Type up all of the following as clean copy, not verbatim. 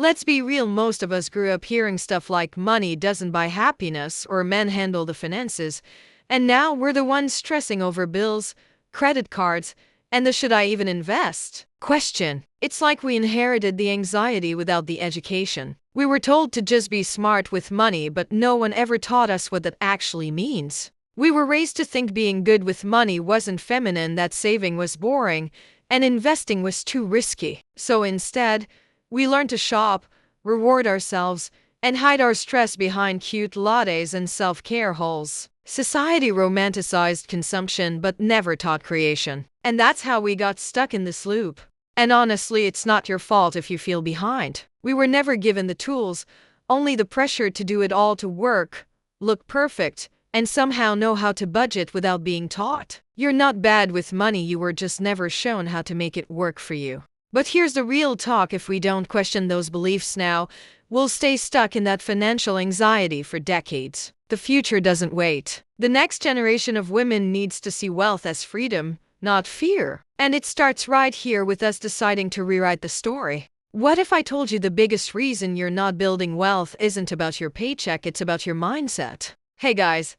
Let's be real, most of us grew up hearing stuff like money doesn't buy happiness or men handle the finances, and now we're the ones stressing over bills, credit cards, and the should I even invest question. It's like we inherited the anxiety without the education. We were told to just be smart with money, but no one ever taught us what that actually means. We were raised to think being good with money wasn't feminine, that saving was boring, and investing was too risky. So instead, we learned to shop, reward ourselves, and hide our stress behind cute lattes and self-care hauls. Society romanticized consumption but never taught creation. And that's how we got stuck in this loop. And honestly, it's not your fault if you feel behind. We were never given the tools, only the pressure to do it all, to work, look perfect, and somehow know how to budget without being taught. You're not bad with money, you were just never shown how to make it work for you. But here's the real talk: if we don't question those beliefs now, we'll stay stuck in that financial anxiety for decades. The future doesn't wait. The next generation of women needs to see wealth as freedom, not fear. And it starts right here with us deciding to rewrite the story. What if I told you the biggest reason you're not building wealth isn't about your paycheck, it's about your mindset? Hey guys,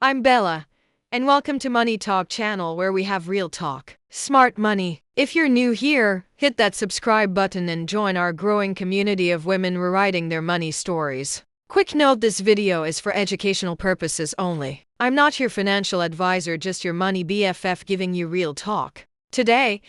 I'm Bella, and welcome to Money Talk channel, where we have real talk, smart money. If you're new here, hit that subscribe button and join our growing community of women rewriting their money stories. Quick note, this video is for educational purposes only. I'm not your financial advisor, just your money BFF giving you real talk. Today,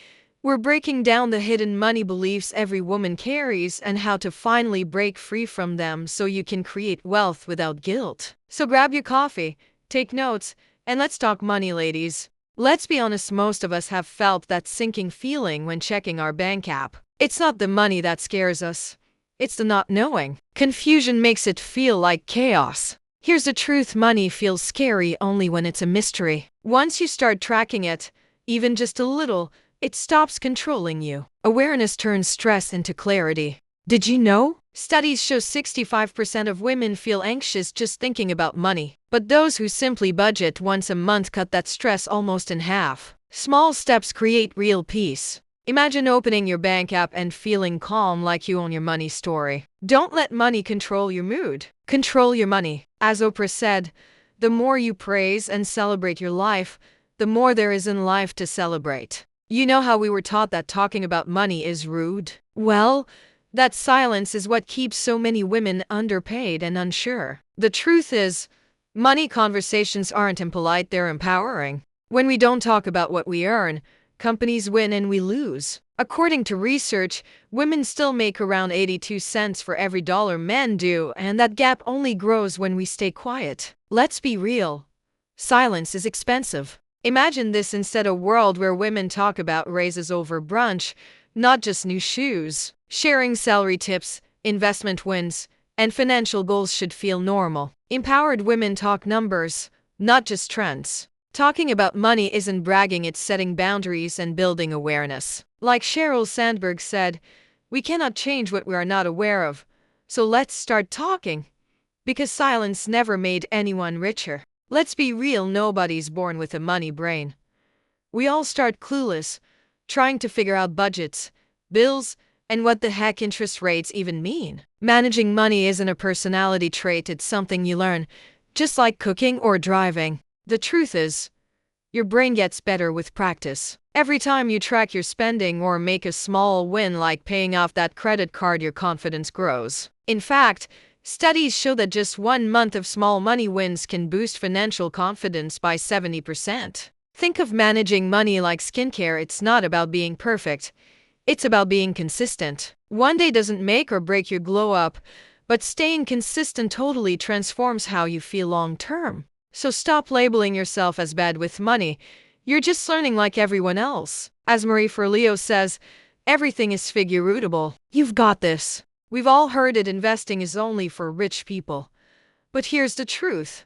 we're breaking down the hidden money beliefs every woman carries and how to finally break free from them so you can create wealth without guilt. So grab your coffee, take notes, and let's talk money, ladies. Let's be honest, most of us have felt that sinking feeling when checking our bank app. It's not the money that scares us, it's the not knowing. Confusion makes it feel like chaos. Here's the truth: money feels scary only when it's a mystery. Once you start tracking it, even just a little, it stops controlling you. Awareness turns stress into clarity. Did you know? Studies show 65% of women feel anxious just thinking about money. But those who simply budget once a month cut that stress almost in half. Small steps create real peace. Imagine opening your bank app and feeling calm, like you own your money story. Don't let money control your mood. Control your money. As Oprah said, the more you praise and celebrate your life, the more there is in life to celebrate. You know how we were taught that talking about money is rude? Well, that silence is what keeps so many women underpaid and unsure. The truth is, money conversations aren't impolite, they're empowering. When we don't talk about what we earn, companies win and we lose. According to research, women still make around 82 cents for every dollar men do, and that gap only grows when we stay quiet. Let's be real. Silence is expensive. Imagine this instead: a world where women talk about raises over brunch, not just new shoes. Sharing salary tips, investment wins, and financial goals should feel normal. Empowered women talk numbers, not just trends. Talking about money isn't bragging, it's setting boundaries and building awareness. Like Sheryl Sandberg said, we cannot change what we are not aware of. So let's start talking. Because silence never made anyone richer. Let's be real, nobody's born with a money brain. We all start clueless, trying to figure out budgets, bills, and what the heck interest rates even mean. Managing money isn't a personality trait, it's something you learn, just like cooking or driving. The truth is, your brain gets better with practice. Every time you track your spending or make a small win like paying off that credit card, your confidence grows. In fact, studies show that just 1 month of small money wins can boost financial confidence by 70%. Think of managing money like skincare. It's not about being perfect. It's about being consistent. One day doesn't make or break your glow up, but staying consistent totally transforms how you feel long term. So stop labeling yourself as bad with money. You're just learning like everyone else. As Marie Forleo says, everything is figure-outable. You've got this. We've all heard it, investing is only for rich people. But here's the truth.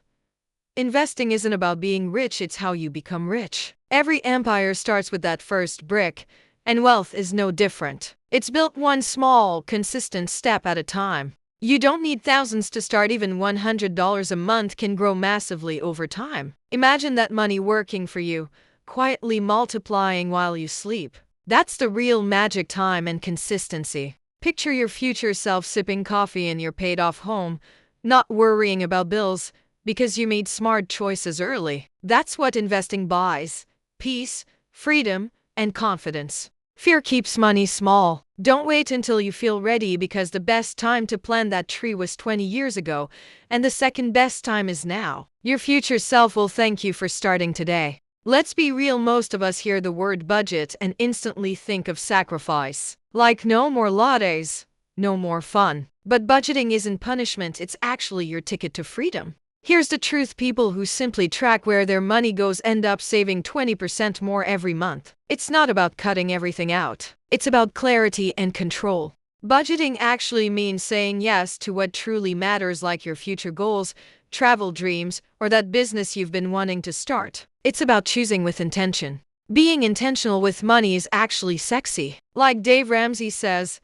Investing isn't about being rich, it's how you become rich. Every empire starts with that first brick, and wealth is no different. It's built one small, consistent step at a time. You don't need thousands to start. Even $100 a month can grow massively over time. Imagine that money working for you, quietly multiplying while you sleep. That's the real magic: time and consistency. Picture your future self sipping coffee in your paid off home, not worrying about bills because you made smart choices early. That's what investing buys: peace, freedom, and confidence. Fear keeps money small. Don't wait until you feel ready, because the best time to plant that tree was 20 years ago, and the second best time is now. Your future self will thank you for starting today. Let's be real, most of us hear the word budget and instantly think of sacrifice. Like no more lattes, no more fun. But budgeting isn't punishment, it's actually your ticket to freedom. Here's the truth: people who simply track where their money goes end up saving 20% more every month. It's not about cutting everything out. It's about clarity and control. Budgeting actually means saying yes to what truly matters, like your future goals, travel dreams, or that business you've been wanting to start. It's about choosing with intention. Being intentional with money is actually sexy. Like Dave Ramsey says,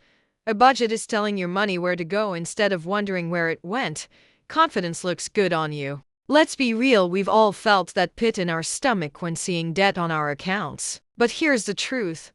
a budget is telling your money where to go instead of wondering where it went. Confidence looks good on you. Let's be real, we've all felt that pit in our stomach when seeing debt on our accounts. But here's the truth: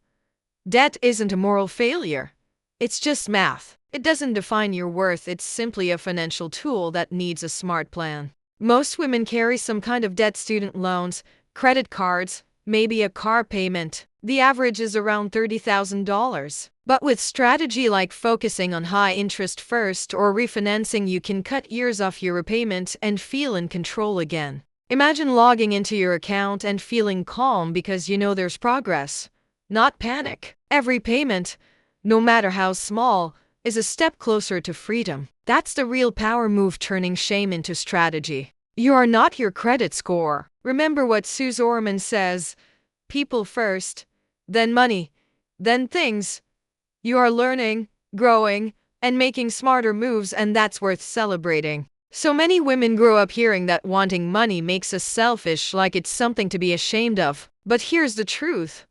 debt isn't a moral failure. It's just math. It doesn't define your worth, it's simply a financial tool that needs a smart plan. Most women carry some kind of debt: student loans, credit cards, maybe a car payment. The average is around $30,000. But with strategy like focusing on high interest first or refinancing, you can cut years off your repayment and feel in control again. Imagine logging into your account and feeling calm because you know there's progress, not panic. Every payment, no matter how small, is a step closer to freedom. That's the real power move, turning shame into strategy. You are not your credit score. Remember what Suze Orman says: people first, then money, then things. You are learning, growing, and making smarter moves, and that's worth celebrating. So many women grow up hearing that wanting money makes us selfish, like it's something to be ashamed of. But here's the truth: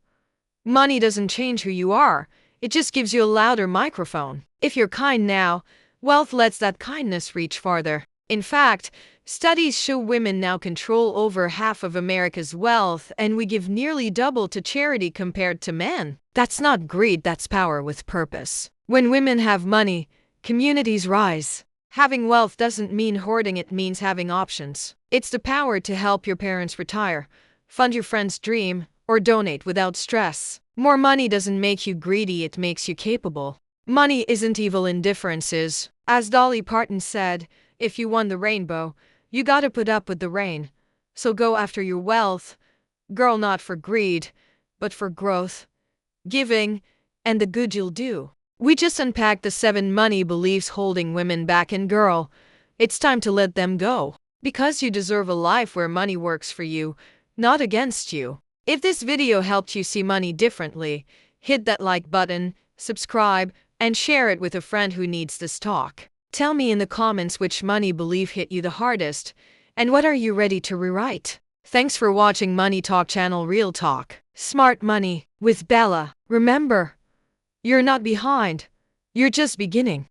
money doesn't change who you are, it just gives you a louder microphone. If you're kind now, wealth lets that kindness reach farther. In fact, studies show women now control over half of America's wealth, and we give nearly double to charity compared to men. That's not greed, that's power with purpose. When women have money, communities rise. Having wealth doesn't mean hoarding, it means having options. It's the power to help your parents retire, fund your friend's dream, or donate without stress. More money doesn't make you greedy, it makes you capable. Money isn't evil, indifference is. As Dolly Parton said, if you want the rainbow, you gotta put up with the rain. So go after your wealth, girl, not for greed, but for growth, giving, and the good you'll do. We just unpacked the 7 money beliefs holding women back, and girl, it's time to let them go. Because you deserve a life where money works for you, not against you. If this video helped you see money differently, hit that like button, subscribe, and share it with a friend who needs this talk. Tell me in the comments which money belief hit you the hardest, and what are you ready to rewrite? Thanks for watching Money Talk Channel, Real Talk, Smart Money with Bella. Remember, you're not behind, you're just beginning.